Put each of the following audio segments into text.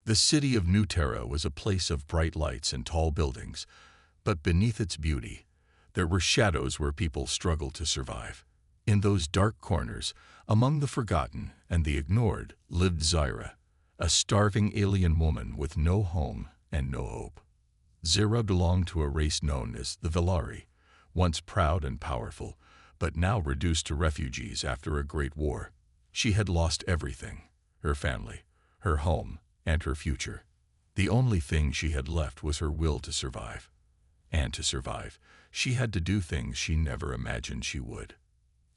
The city of New Terra was a place of bright lights and tall buildings, but beneath its beauty, there were shadows where people struggled to survive. In those dark corners, among the forgotten and the ignored, lived Zyra, a starving alien woman with no home and no hope. Zyra belonged to a race known as the Velari, once proud and powerful, but now reduced to refugees after a great war. She had lost everything: her family, her home, and her future. The only thing she had left was her will to survive. And to survive, she had to do things she never imagined she would.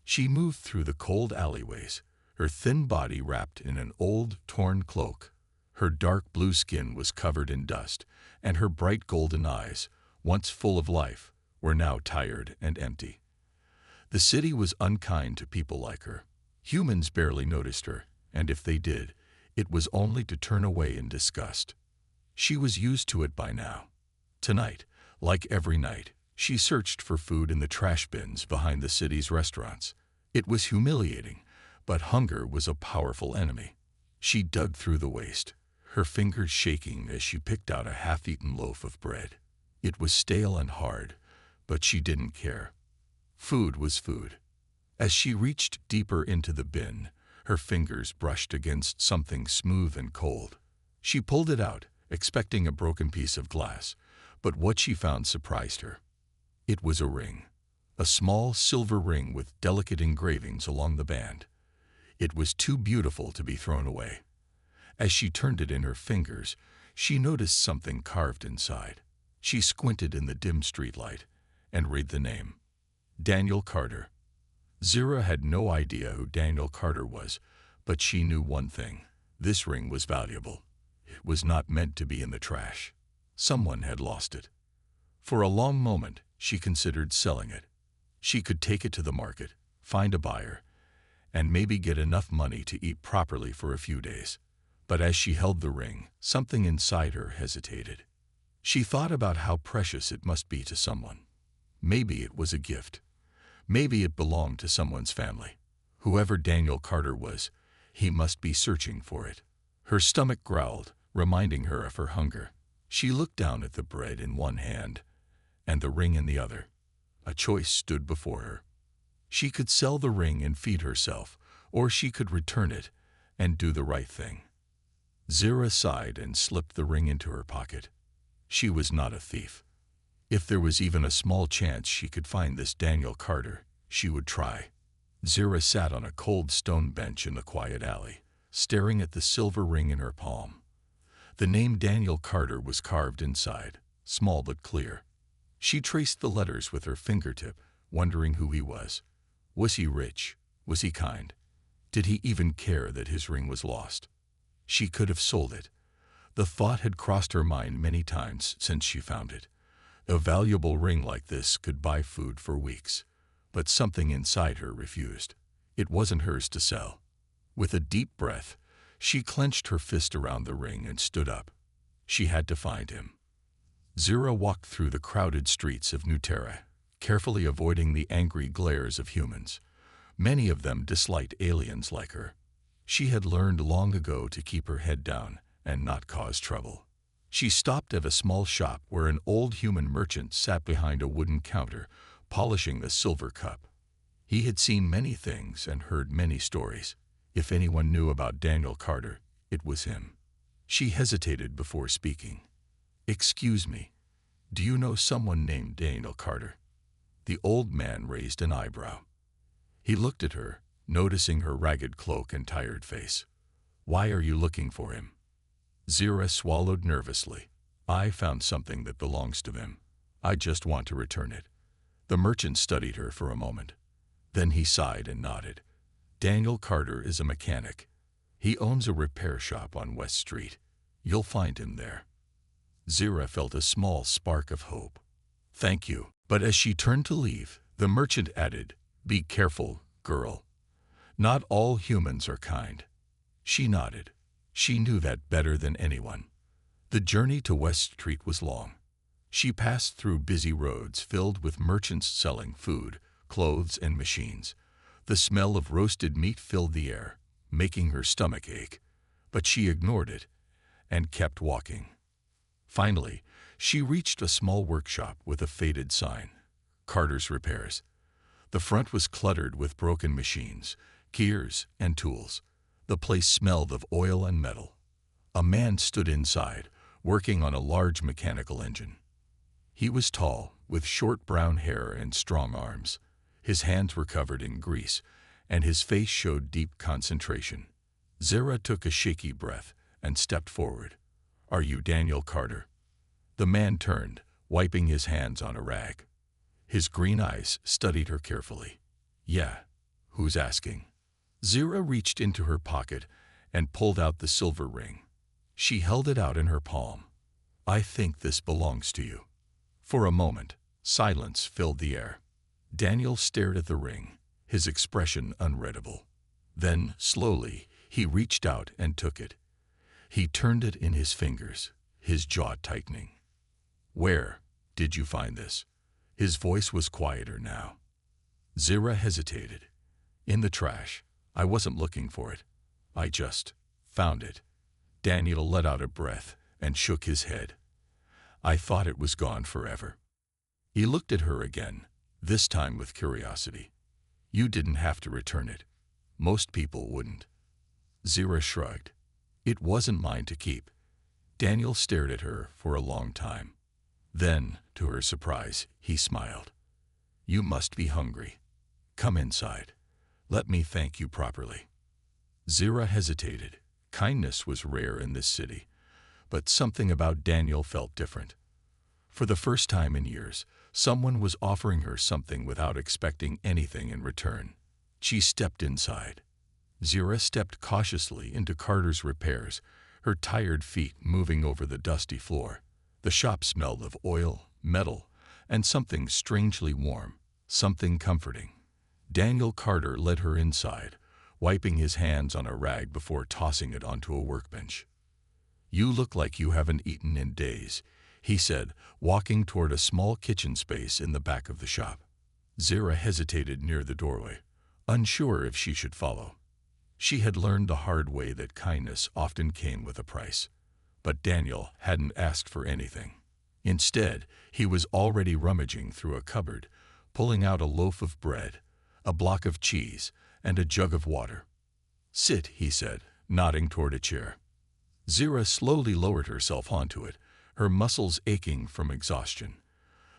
She moved through the cold alleyways, her thin body wrapped in an old, torn cloak. Her dark blue skin was covered in dust, and her bright golden eyes, once full of life, were now tired and empty. The city was unkind to people like her. Humans barely noticed her, and if they did, it was only to turn away in disgust. She was used to it by now. Tonight, like every night, she searched for food in the trash bins behind the city's restaurants. It was humiliating, but hunger was a powerful enemy. She dug through the waste, her fingers shaking as she picked out a half-eaten loaf of bread. It was stale and hard, but she didn't care. Food was food. As she reached deeper into the bin, her fingers brushed against something smooth and cold. She pulled it out, expecting a broken piece of glass, but what she found surprised her. It was a ring, a small silver ring with delicate engravings along the band. It was too beautiful to be thrown away. As she turned it in her fingers, she noticed something carved inside. She squinted in the dim streetlight and read the name: Daniel Carter. Zyra had no idea who Daniel Carter was, but she knew one thing: this ring was valuable. It was not meant to be in the trash. Someone had lost it. For a long moment, she considered selling it. She could take it to the market, find a buyer, and maybe get enough money to eat properly for a few days. But as she held the ring, something inside her hesitated. She thought about how precious it must be to someone. Maybe it was a gift. Maybe it belonged to someone's family. Whoever Daniel Carter was, he must be searching for it. Her stomach growled, reminding her of her hunger. She looked down at the bread in one hand and the ring in the other. A choice stood before her. She could sell the ring and feed herself, or she could return it and do the right thing. Zyra sighed and slipped the ring into her pocket. She was not a thief. If there was even a small chance she could find this Daniel Carter, she would try. Zyra sat on a cold stone bench in the quiet alley, staring at the silver ring in her palm. The name Daniel Carter was carved inside, small but clear. She traced the letters with her fingertip, wondering who he was. Was he rich? Was he kind? Did he even care that his ring was lost? She could have sold it. The thought had crossed her mind many times since she found it. A valuable ring like this could buy food for weeks, but something inside her refused. It wasn't hers to sell. With a deep breath, she clenched her fist around the ring and stood up. She had to find him. Zyra walked through the crowded streets of New Terra, carefully avoiding the angry glares of humans. Many of them disliked aliens like her. She had learned long ago to keep her head down and not cause trouble. She stopped at a small shop where an old human merchant sat behind a wooden counter, polishing the silver cup. He had seen many things and heard many stories. If anyone knew about Daniel Carter, it was him. She hesitated before speaking. "Excuse me, do you know someone named Daniel Carter?" The old man raised an eyebrow. He looked at her, noticing her ragged cloak and tired face. "Why are you looking for him?" Zyra swallowed nervously. "I found something that belongs to him. I just want to return it." The merchant studied her for a moment. Then he sighed and nodded. "Daniel Carter is a mechanic. He owns a repair shop on West Street. You'll find him there." Zyra felt a small spark of hope. "Thank you." But as she turned to leave, the merchant added, "Be careful, girl. Not all humans are kind." She nodded. She knew that better than anyone. The journey to West Street was long. She passed through busy roads filled with merchants selling food, clothes, and machines. The smell of roasted meat filled the air, making her stomach ache. But she ignored it. and kept walking. Finally, she reached a small workshop with a faded sign, Carter's Repairs. The front was cluttered with broken machines, gears, and tools. The place smelled of oil and metal. A man stood inside, working on a large mechanical engine. He was tall, with short brown hair and strong arms. His hands were covered in grease, and his face showed deep concentration. Zara took a shaky breath and stepped forward. "Are you Daniel Carter?" The man turned, wiping his hands on a rag. His green eyes studied her carefully. "Yeah, who's asking?" Zara reached into her pocket and pulled out the silver ring. She held it out in her palm. "I think this belongs to you." For a moment, silence filled the air. Daniel stared at the ring, his expression unreadable. Then, slowly, he reached out and took it. He turned it in his fingers, his jaw tightening. "Where did you find this?" His voice was quieter now. Zara hesitated. "In the trash. I wasn't looking for it. I just found it." Daniel let out a breath and shook his head. "I thought it was gone forever." He looked at her again, this time with curiosity. "You didn't have to return it. Most people wouldn't." Zara shrugged. "It wasn't mine to keep." Daniel stared at her for a long time. Then, to her surprise, he smiled. "You must be hungry. Come inside. Let me thank you properly." Zara hesitated. Kindness was rare in this city, but something about Daniel felt different. For the first time in years, someone was offering her something without expecting anything in return. She stepped inside. Zara stepped cautiously into Carter's Repairs, her tired feet moving over the dusty floor. The shop smelled of oil, metal, and something strangely warm, something comforting. Daniel Carter led her inside, wiping his hands on a rag before tossing it onto a workbench. "You look like you haven't eaten in days," he said, walking toward a small kitchen space in the back of the shop. Zara hesitated near the doorway, unsure if she should follow. She had learned the hard way that kindness often came with a price. But Daniel hadn't asked for anything. Instead, he was already rummaging through a cupboard, pulling out a loaf of bread, a block of cheese, and a jug of water. "Sit," he said, nodding toward a chair. Zara slowly lowered herself onto it, her muscles aching from exhaustion.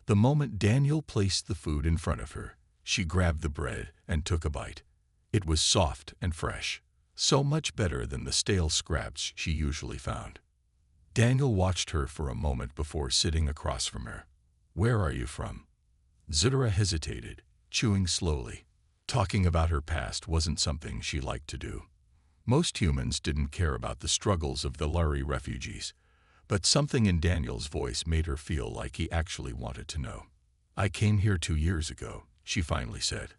The moment Daniel placed the food in front of her, she grabbed the bread and took a bite. It was soft and fresh, so much better than the stale scraps she usually found. Daniel watched her for a moment before sitting across from her. "Where are you from?" Zara hesitated, chewing slowly. Talking about her past wasn't something she liked to do. Most humans didn't care about the struggles of the Lari refugees, but something in Daniel's voice made her feel like he actually wanted to know. "I came here 2 years ago," she finally said,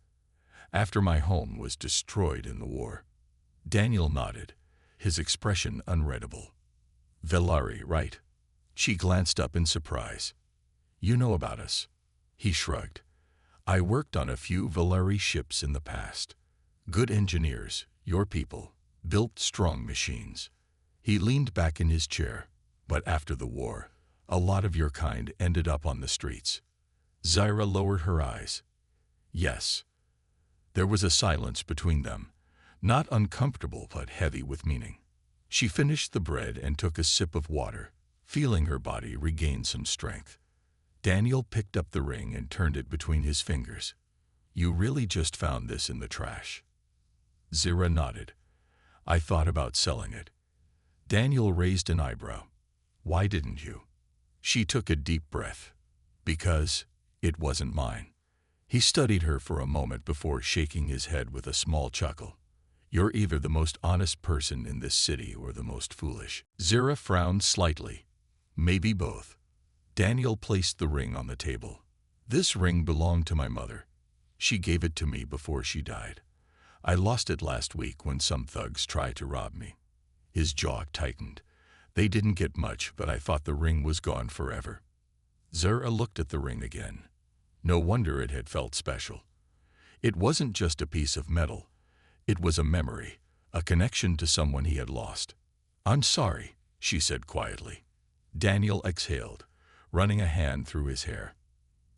"after my home was destroyed in the war." Daniel nodded, his expression unreadable. "Velari, right?" She glanced up in surprise. "You know about us." He shrugged. "I worked on a few Velari ships in the past. Good engineers, your people, built strong machines." He leaned back in his chair. "But after the war, a lot of your kind ended up on the streets." Zara lowered her eyes. "Yes." There was a silence between them, not uncomfortable but heavy with meaning. She finished the bread and took a sip of water, feeling her body regain some strength. Daniel picked up the ring and turned it between his fingers. "You really just found this in the trash?" Zara nodded. "I thought about selling it." Daniel raised an eyebrow. "Why didn't you?" She took a deep breath. "Because it wasn't mine." He studied her for a moment before shaking his head with a small chuckle. "You're either the most honest person in this city or the most foolish." Zara frowned slightly. "Maybe both." Daniel placed the ring on the table. "This ring belonged to my mother. She gave it to me before she died. I lost it last week when some thugs tried to rob me." His jaw tightened. "They didn't get much, but I thought the ring was gone forever." Zara looked at the ring again. No wonder it had felt special. It wasn't just a piece of metal. It was a memory, a connection to someone he had lost. "I'm sorry," she said quietly. Daniel exhaled, running a hand through his hair.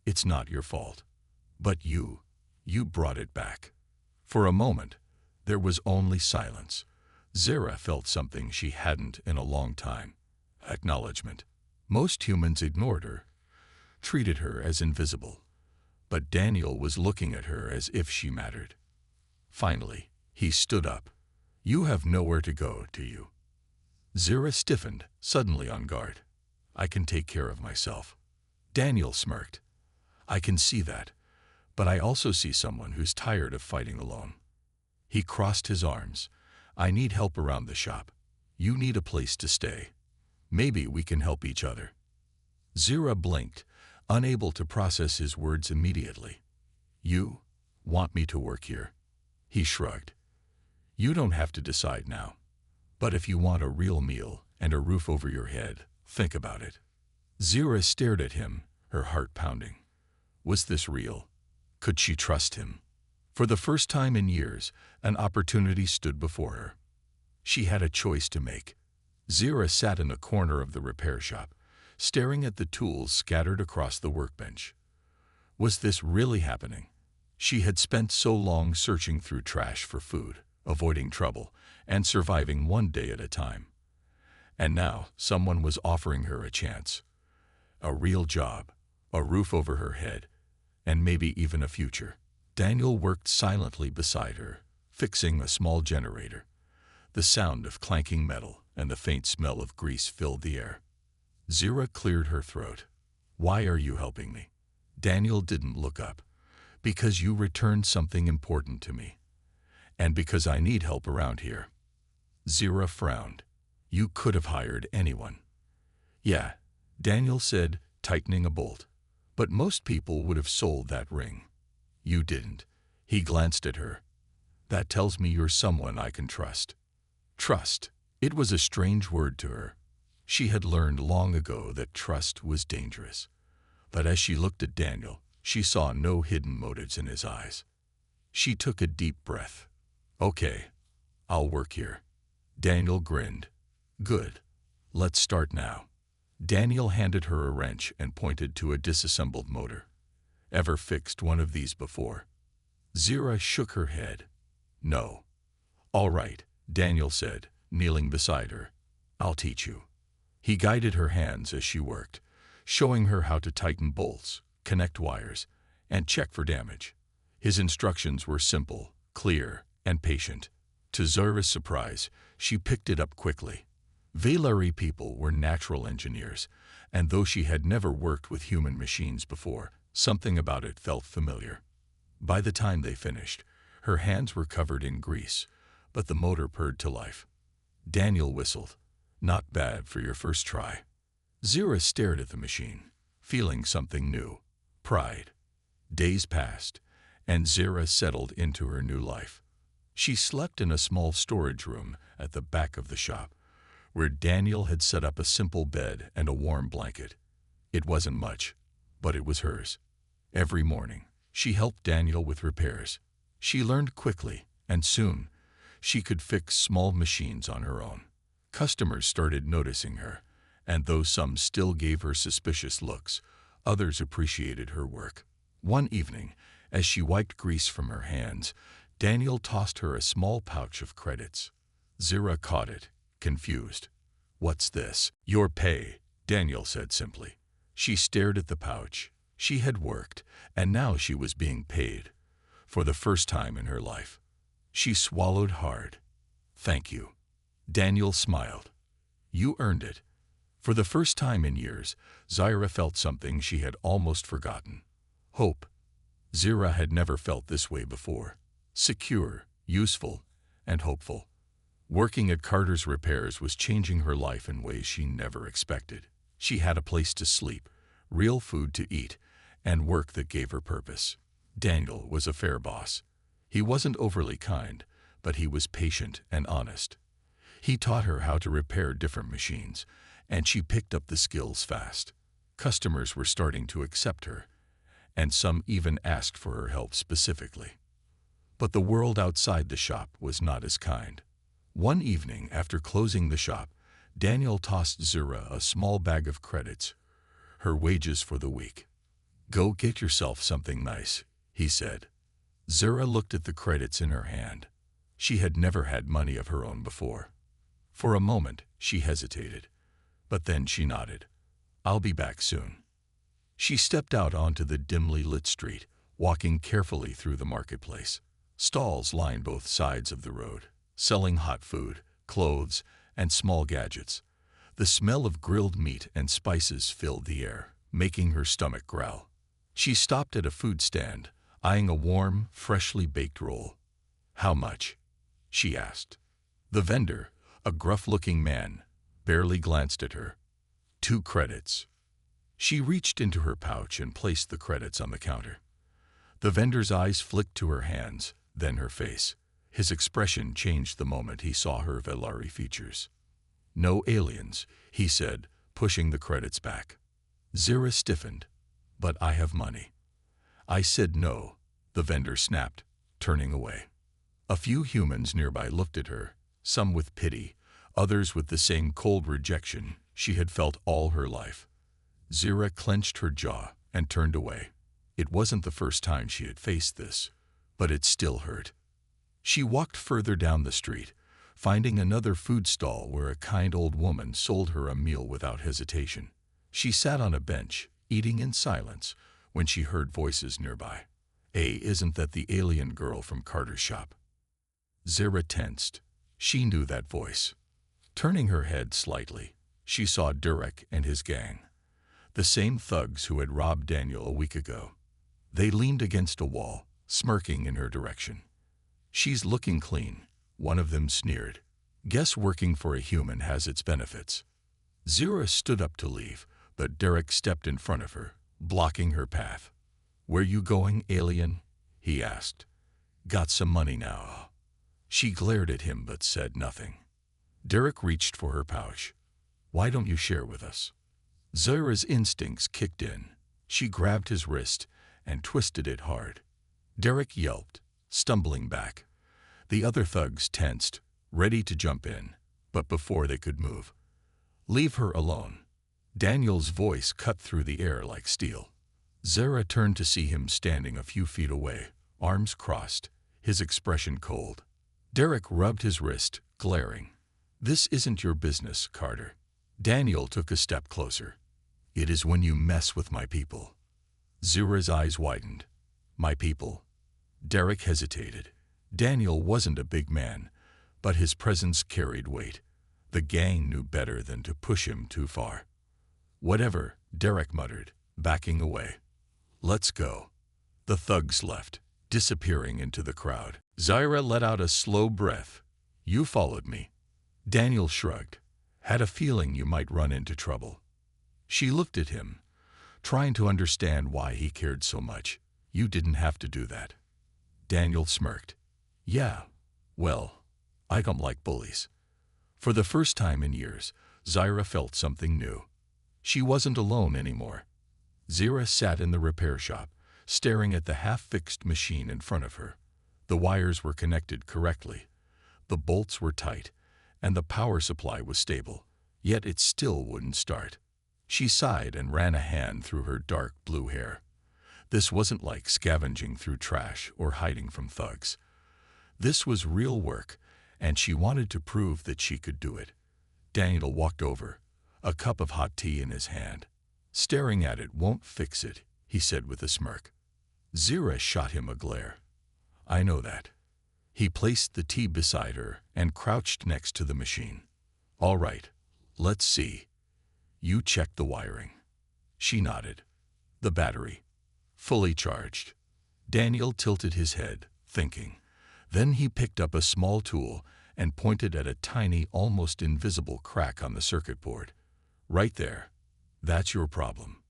It's not your fault. But you brought it back. For a moment, there was only silence. Zara felt something she hadn't in a long time. Acknowledgement. Most humans ignored her, treated her as invisible. But Daniel was looking at her as if she mattered. Finally, he stood up. You have nowhere to go, do you? Zara stiffened, suddenly on guard. I can take care of myself. Daniel smirked. I can see that, but I also see someone who's tired of fighting alone. He crossed his arms. I need help around the shop. You need a place to stay. Maybe we can help each other. Zara blinked, unable to process his words immediately. You want me to work here? He shrugged. You don't have to decide now. But if you want a real meal and a roof over your head, think about it. Zara stared at him, her heart pounding. Was this real? Could she trust him? For the first time in years, an opportunity stood before her. She had a choice to make. Zara sat in a corner of the repair shop, staring at the tools scattered across the workbench. Was this really happening? She had spent so long searching through trash for food, avoiding trouble, and surviving one day at a time. And now someone was offering her a chance. A real job, a roof over her head, and maybe even a future. Daniel worked silently beside her, fixing a small generator. The sound of clanking metal and the faint smell of grease filled the air. Zara cleared her throat. Why are you helping me? Daniel didn't look up. Because you returned something important to me. And because I need help around here. Zara frowned. You could have hired anyone. Yeah, Daniel said, tightening a bolt. But most people would have sold that ring. You didn't. He glanced at her. That tells me you're someone I can trust. Trust. It was a strange word to her. She had learned long ago that trust was dangerous. But as she looked at Daniel, she saw no hidden motives in his eyes. She took a deep breath. Okay, I'll work here. Daniel grinned. Good. Let's start now. Daniel handed her a wrench and pointed to a disassembled motor. Ever fixed one of these before? Zara shook her head. No. All right, Daniel said, kneeling beside her. I'll teach you. He guided her hands as she worked, showing her how to tighten bolts, connect wires, and check for damage. His instructions were simple, clear, and patient. To Zara's surprise, she picked it up quickly. Valari people were natural engineers, and though she had never worked with human machines before, something about it felt familiar. By the time they finished, her hands were covered in grease, but the motor purred to life. Daniel whistled. Not bad for your first try. Zara stared at the machine, feeling something new. Pride. Days passed, and Zara settled into her new life. She slept in a small storage room at the back of the shop, where Daniel had set up a simple bed and a warm blanket. It wasn't much, but it was hers. Every morning, she helped Daniel with repairs. She learned quickly, and soon, she could fix small machines on her own. Customers started noticing her, and though some still gave her suspicious looks, others appreciated her work. One evening, as she wiped grease from her hands, Daniel tossed her a small pouch of credits. Zara caught it, confused. What's this? Your pay, Daniel said simply. She stared at the pouch. She had worked, and now she was being paid. For the first time in her life. She swallowed hard. Thank you. Daniel smiled. You earned it. For the first time in years, Zara felt something she had almost forgotten. Hope. Zara had never felt this way before. Secure, useful, and hopeful. Working at Carter's Repairs was changing her life in ways she never expected. She had a place to sleep, real food to eat, and work that gave her purpose. Daniel was a fair boss. He wasn't overly kind, but he was patient and honest. He taught her how to repair different machines, and she picked up the skills fast. Customers were starting to accept her, and some even asked for her help specifically. But the world outside the shop was not as kind. One evening after closing the shop, Daniel tossed Zura a small bag of credits, her wages for the week. "Go get yourself something nice," he said. Zura looked at the credits in her hand. She had never had money of her own before. For a moment, she hesitated, but then she nodded. "I'll be back soon." She stepped out onto the dimly lit street, walking carefully through the marketplace. Stalls lined both sides of the road, selling hot food, clothes, and small gadgets. The smell of grilled meat and spices filled the air, making her stomach growl. She stopped at a food stand, eyeing a warm, freshly baked roll. "How much?" she asked. The vendor, a gruff-looking man, barely glanced at her. "2 credits." She reached into her pouch and placed the credits on the counter. The vendor's eyes flicked to her hands, then her face. His expression changed the moment he saw her Velari features. "No aliens," he said, pushing the credits back. Zira stiffened. "But I have money." "I said no," the vendor snapped, turning away. A few humans nearby looked at her, some with pity, others with the same cold rejection she had felt all her life. Zira clenched her jaw and turned away. It wasn't the first time she had faced this, but it still hurt. She walked further down the street, finding another food stall where a kind old woman sold her a meal without hesitation. She sat on a bench, eating in silence, when she heard voices nearby. "Hey, isn't that the alien girl from Carter's shop?" Zira tensed. She knew that voice. Turning her head slightly, she saw Durek and his gang, the same thugs who had robbed Daniel a week ago. They leaned against a wall, smirking in her direction. "She's looking clean," one of them sneered. "Guess working for a human has its benefits." Zira stood up to leave, but Derek stepped in front of her, blocking her path. "Where you going, alien?" he asked. "Got some money now." She glared at him but said nothing. Derek reached for her pouch. "Why don't you share with us?" Zira's instincts kicked in. She grabbed his wrist and twisted it hard. Derek yelped, stumbling back. The other thugs tensed, ready to jump in, but before they could move. "Leave her alone." Daniel's voice cut through the air like steel. Zira turned to see him standing a few feet away, arms crossed, his expression cold. Derek rubbed his wrist, glaring. "This isn't your business, Carter." Daniel took a step closer. "It is when you mess with my people." Zira's eyes widened. "My people?" Derek hesitated. Daniel wasn't a big man, but his presence carried weight. The gang knew better than to push him too far. "Whatever," Derek muttered, backing away. "Let's go." The thugs left, disappearing into the crowd. Zira let out a slow breath. "You followed me." Daniel shrugged. "Had a feeling you might run into trouble." She looked at him, trying to understand why he cared so much. "You didn't have to do that." Daniel smirked. "Yeah, well, I don't like bullies." For the first time in years, Zira felt something new. She wasn't alone anymore. Zira sat in the repair shop, staring at the half-fixed machine in front of her. The wires were connected correctly. The bolts were tight, and the power supply was stable, yet it still wouldn't start. She sighed and ran a hand through her dark blue hair. This wasn't like scavenging through trash or hiding from thugs. This was real work, and she wanted to prove that she could do it. Daniel walked over, a cup of hot tea in his hand. "Staring at it won't fix it," he said with a smirk. Zira shot him a glare. "I know that." He placed the tea beside her and crouched next to the machine. "All right, let's see. You checked the wiring." She nodded. "The battery. Fully charged." Daniel tilted his head, thinking. Then he picked up a small tool and pointed at a tiny, almost invisible crack on the circuit board. "Right there. That's your problem."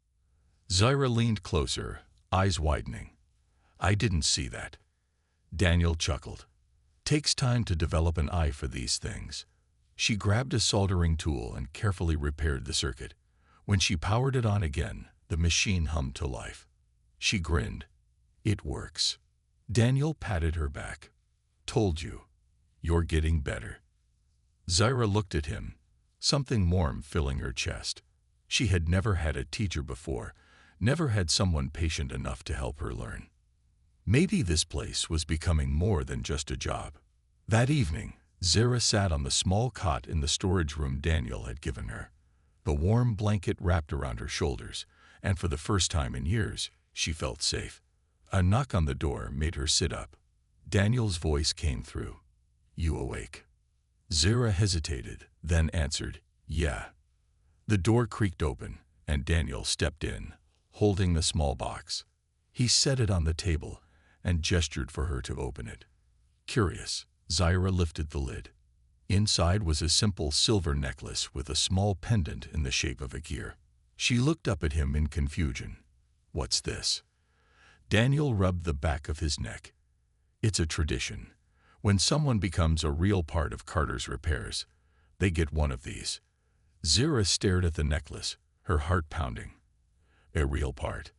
Zira leaned closer, eyes widening. "I didn't see that." Daniel chuckled. "Takes time to develop an eye for these things." She grabbed a soldering tool and carefully repaired the circuit. When she powered it on again, the machine hummed to life. She grinned. "It works." Daniel patted her back. "Told you. You're getting better." Zira looked at him, something warm filling her chest. She had never had a teacher before, never had someone patient enough to help her learn. Maybe this place was becoming more than just a job. That evening, Zara sat on the small cot in the storage room Daniel had given her. The warm blanket wrapped around her shoulders, and for the first time in years, she felt safe. A knock on the door made her sit up. Daniel's voice came through. "You awake?" Zara hesitated, then answered, "Yeah." The door creaked open, and Daniel stepped in, holding the small box. He set it on the table and gestured for her to open it. Curious, Zara lifted the lid. Inside was a simple silver necklace with a small pendant in the shape of a gear. She looked up at him in confusion. "What's this?" Daniel rubbed the back of his neck. "It's a tradition. When someone becomes a real part of Carter's repairs, they get one of these." Zara stared at the necklace, her heart pounding. "A real part?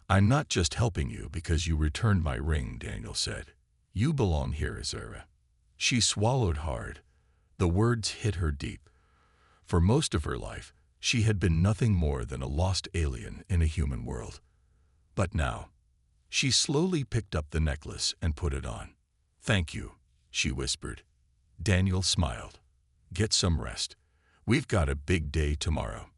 I'm not just helping you because you returned my ring," Daniel said. "You belong here, Zara." She swallowed hard. The words hit her deep. For most of her life, she had been nothing more than a lost alien in a human world. But now, she slowly picked up the necklace and put it on. "Thank you," she whispered. Daniel smiled. "Get some rest. We've got a big day tomorrow."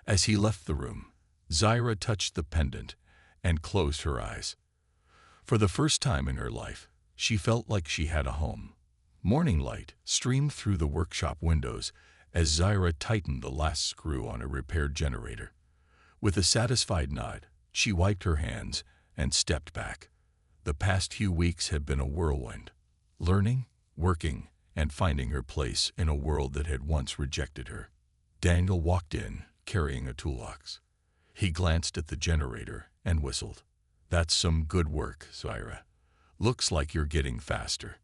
As he left the room, Zara touched the pendant and closed her eyes. For the first time in her life, she felt like she had a home. Morning light streamed through the workshop windows as Zara tightened the last screw on a repaired generator. With a satisfied nod, she wiped her hands and stepped back. The past few weeks had been a whirlwind, learning, working, and finding her place in a world that had once rejected her. Daniel walked in, carrying a toolbox. He glanced at the generator and whistled. "That's some good work, Zara. Looks like you're getting faster."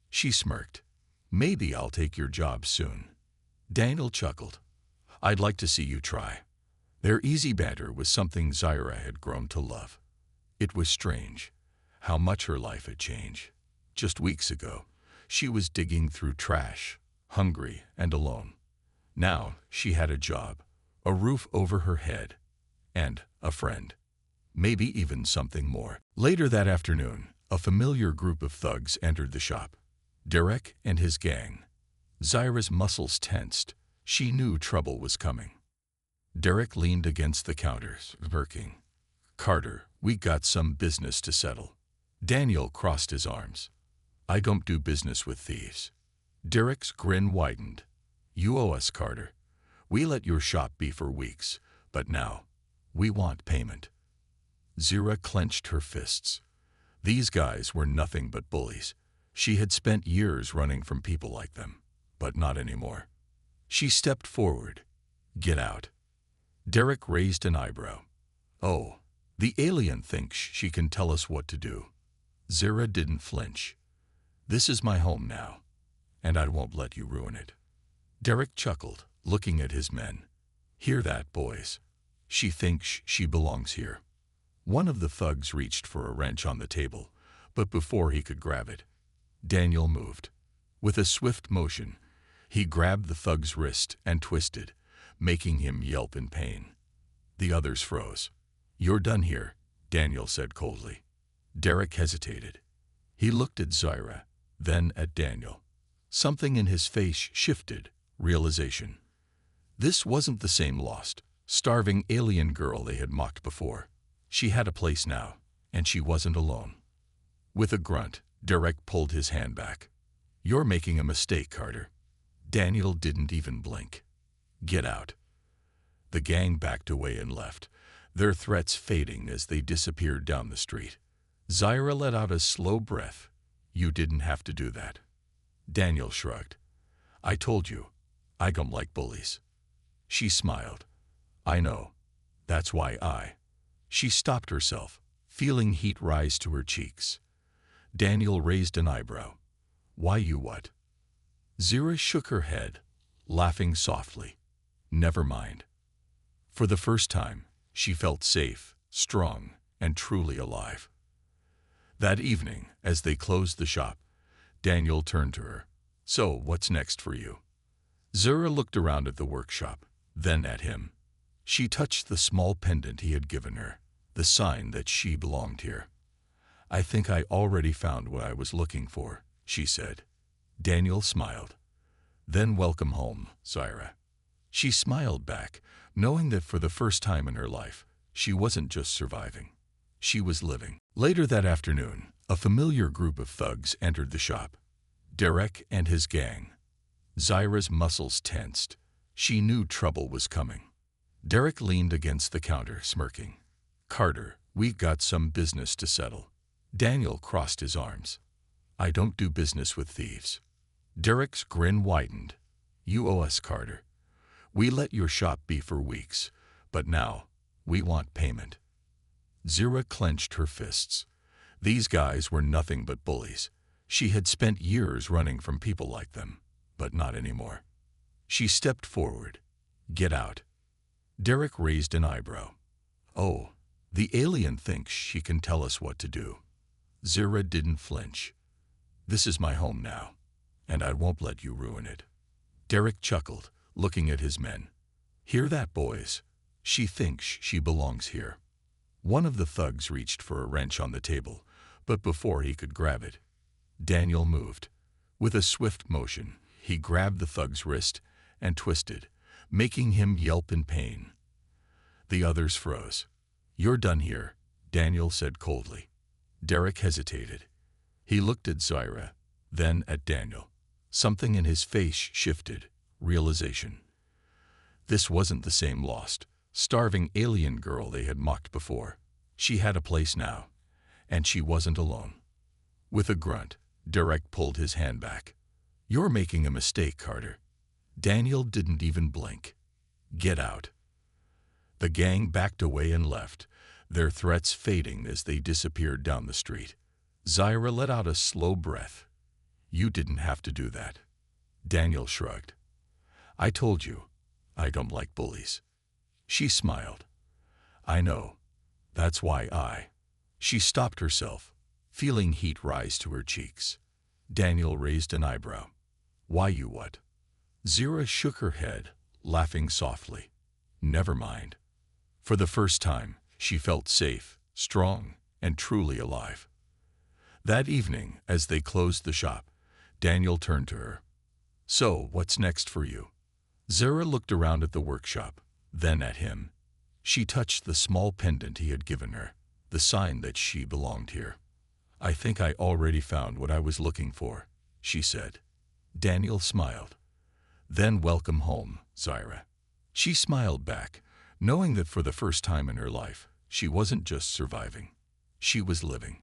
She smirked. "Maybe I'll take your job soon." Daniel chuckled. "I'd like to see you try." Their easy banter was something Zara had grown to love. It was strange how much her life had changed. Just weeks ago, she was digging through trash, hungry and alone. Now she had a job, a roof over her head, and a friend. Maybe even something more. Later that afternoon, a familiar group of thugs entered the shop. Derek and his gang. Zara's muscles tensed. She knew trouble was coming. Derek leaned against the counter, smirking. "Carter, we got some business to settle." Daniel crossed his arms. "I don't do business with thieves." Derek's grin widened. "You owe us, Carter. We let your shop be for weeks, but now, we want payment." Zara clenched her fists. These guys were nothing but bullies. She had spent years running from people like them, but not anymore. She stepped forward. "Get out." Derek raised an eyebrow. "Oh, the alien thinks she can tell us what to do." Zara didn't flinch. "This is my home now, and I won't let you ruin it." Derek chuckled, looking at his men. "Hear that, boys? She thinks she belongs here." One of the thugs reached for a wrench on the table, but before he could grab it, Daniel moved. With a swift motion, he grabbed the thug's wrist and twisted, making him yelp in pain. The others froze. "You're done here," Daniel said coldly. Derek hesitated. He looked at Zara, then at Daniel. Something in his face shifted, realization. This wasn't the same lost, starving alien girl they had mocked before. She had a place now, and she wasn't alone. With a grunt, Derek pulled his hand back. "You're making a mistake, Carter." Daniel didn't even blink. "Get out." The gang backed away and left, their threats fading as they disappeared down the street. Zara let out a slow breath. "You didn't have to do that." Daniel shrugged. "I told you, I don't like bullies." She smiled. "I know. That's why I." She stopped herself, feeling heat rise to her cheeks. Daniel raised an eyebrow. "Why you what?" Zara shook her head, laughing softly. "Never mind." For the first time, she felt safe, strong, and truly alive. That evening, as they closed the shop, Daniel turned to her. "So, what's next for you?" Zura looked around at the workshop, then at him. She touched the small pendant he had given her, the sign that she belonged here. "I think I already found what I was looking for," she said. Daniel smiled. "Then welcome home, Zyra." She smiled back, knowing that for the first time in her life, she wasn't just surviving. She was living. Later that afternoon, a familiar group of thugs entered the shop. Derek and his gang. Zyra's muscles tensed. She knew trouble was coming. Derek leaned against the counter, smirking. "Carter, we've got some business to settle." Daniel crossed his arms. "I don't do business with thieves." Derek's grin widened. "You owe us, Carter. We let your shop be for weeks, but now we want payment." Zyra clenched her fists. These guys were nothing but bullies. She had spent years running from people like them, but not anymore. She stepped forward. "Get out." Derek raised an eyebrow. "Oh, the alien thinks she can tell us what to do." Zyra didn't flinch. "This is my home now, and I won't let you ruin it." Derek chuckled, looking at his men. "Hear that, boys? She thinks she belongs here." One of the thugs reached for a wrench on the table, but before he could grab it, Daniel moved. With a swift motion, he grabbed the thug's wrist and twisted, making him yelp in pain. The others froze. "You're done here," Daniel said coldly. Derek hesitated. He looked at Zyra, then at Daniel. Something in his face shifted, realization. This wasn't the same lost, starving alien girl they had mocked before. She had a place now, and she wasn't alone. With a grunt, Derek pulled his hand back. "You're making a mistake, Carter." Daniel didn't even blink. "Get out." The gang backed away and left, their threats fading as they disappeared down the street. Zyra let out a slow breath. "You didn't have to do that." Daniel shrugged. "I told you, I don't like bullies." She smiled. "I know. That's why I—" She stopped herself, feeling heat rise to her cheeks. Daniel raised an eyebrow. "Why you what?" Zyra shook her head, laughing softly. "Never mind." For the first time, she felt safe, strong, and truly alive. That evening, as they closed the shop, Daniel turned to her. "So, what's next for you?" Zyra looked around at the workshop, then at him. She touched the small pendant he had given her, the sign that she belonged here. "I think I already found what I was looking for," she said. Daniel smiled. "Then welcome home, Zyra." She smiled back, knowing that for the first time in her life, she wasn't just surviving. She was living.